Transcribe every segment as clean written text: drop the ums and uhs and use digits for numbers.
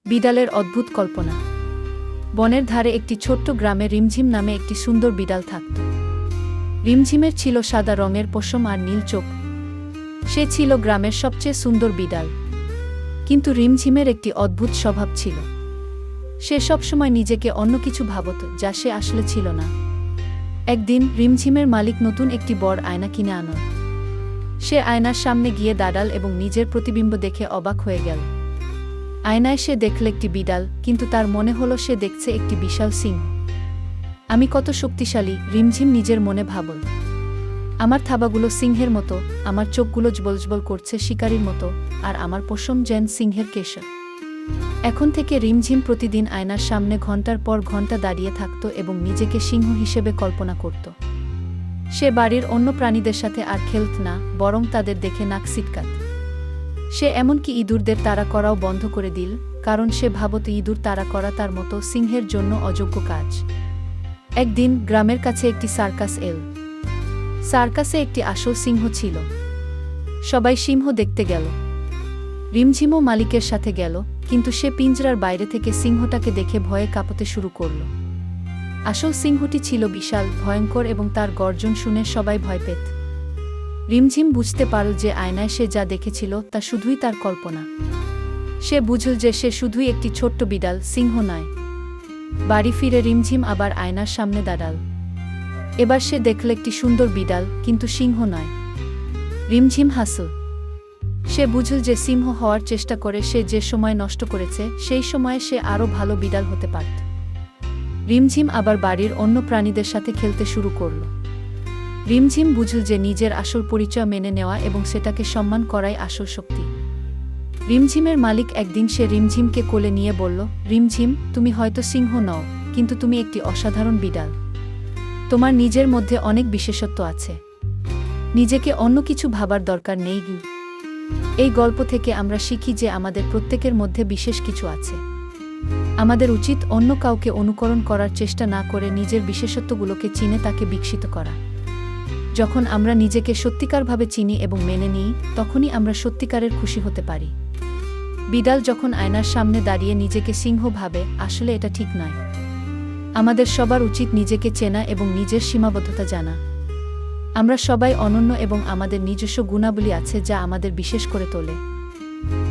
বিড়ালের অদ্ভুত কল্পনা। বনের ধারে একটি ছোট্ট গ্রামে রিমঝিম নামে একটি সুন্দর বিড়াল থাকত। রিমঝিমের ছিল সাদা রঙের পশম আর নীল চোখ। সে ছিল গ্রামের সবচেয়ে সুন্দর বিড়াল। কিন্তু রিমঝিমের একটি অদ্ভুত স্বভাব ছিল। সে সবসময় নিজেকে অন্য কিছু ভাবত, যা সে আসলে ছিল না। একদিন রিমঝিমের মালিক নতুন একটি বড় আয়না কিনে আনল। সে আয়নার সামনে গিয়ে দাঁড়াল এবং নিজের প্রতিবিম্ব দেখে অবাক হয়ে গেল। আয়নায় সে দেখল একটি বিড়াল, কিন্তু তার মনে হলো সে দেখছে একটি বিশাল সিংহ। আমি কত শক্তিশালী, রিমঝিম নিজের মনে ভাবল। আমার থাবাগুলো সিংহের মতো, আমার চোখগুলো জ্বলজ্বল করছে শিকারীর মতো, আর আমার পশম যেন সিংহের কেশর। এখন থেকে রিমঝিম প্রতিদিন আয়নার সামনে ঘন্টার পর ঘন্টা দাঁড়িয়ে থাকত এবং নিজেকে সিংহ হিসেবে কল্পনা করত। সে বাড়ির অন্য প্রাণীদের সাথে আর খেলত না, বরং তাদের দেখে নাক সিটকাত। সে এমনকি ইঁদুরদের তাড়া করাও বন্ধ করে দিল, কারণ সে ভাবত ইঁদুর তাড়া করা তার মতো সিংহের জন্য অযোগ্য কাজ। একদিন গ্রামের কাছে একটি সার্কাস এল। সার্কাসে একটি আসল সিংহ ছিল। সবাই সিংহ দেখতে গেল। রিমঝিমও মালিকের সাথে গেল, কিন্তু সে পিঞ্জরার বাইরে থেকে সিংহটাকে দেখে ভয়ে কাঁপতে শুরু করল। আসল সিংহটি ছিল বিশাল, ভয়ঙ্কর এবং তার গর্জন শুনে সবাই ভয় পেত। রিমঝিম বুঝতে পারল যে আয়নায় সে যা দেখেছিল তা শুধুই তার কল্পনা। সে বুঝল যে সে শুধুই একটি ছোট্ট বিড়াল, সিংহ নয়। বাড়ি ফিরে রিমঝিম আবার আয়নার সামনে দাঁড়াল। এবার সে দেখল একটি সুন্দর বিড়াল, কিন্তু সিংহ নয়। রিমঝিম হাসল। সে বুঝল যে সিংহ হওয়ার চেষ্টা করে সে যে সময় নষ্ট করেছে, সেই সময়ে সে আরও ভালো বিড়াল হতে পারত। রিমঝিম আবার বাড়ির অন্য প্রাণীদের সাথে খেলতে শুরু করল। রিমঝিম বুঝল যে নিজের আসল পরিচয় মেনে নেওয়া এবং সেটাকে সম্মান করাই আসল শক্তি। রিমঝিমের মালিক একদিন সে রিমঝিমকে কোলে নিয়ে বলল, রিমঝিম, তুমি হয়তো সিংহ নও, কিন্তু তুমি একটি অসাধারণ বিড়াল। তোমার নিজের মধ্যে অনেক বিশেষত্ব আছে। নিজেকে অন্য কিছু ভাবার দরকার নেই। এই গল্প থেকে আমরা শিখি যে আমাদের প্রত্যেকের মধ্যে বিশেষ কিছু আছে। আমাদের উচিত অন্য কাউকে অনুকরণ করার চেষ্টা না করে নিজের বিশেষত্বগুলোকে চিনে তাকে বিকশিত করা। যখন আমরা নিজেকে সত্যিকারভাবে চিনি এবং মেনে নিই, তখনই আমরা সত্যিকারের খুশি হতে পারি। বিড়াল যখন আয়নার সামনে দাঁড়িয়ে নিজেকে সিংহ ভাবে, আসলে এটা ঠিক নয়। আমাদের সবার উচিত নিজেকে চেনা এবং নিজের সীমাবদ্ধতা জানা। আমরা সবাই অনন্য এবং আমাদের নিজস্ব গুণাবলী আছে যা আমাদের বিশেষ করে তোলে।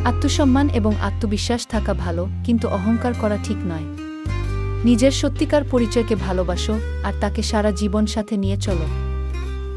আত্মসম্মান এবং আত্মবিশ্বাস থাকা ভালো, কিন্তু অহংকার করা ঠিক নয়। নিজের সত্যিকার পরিচয়কে ভালোবাসো আর তাকে সারা জীবন সাথে নিয়ে চলো।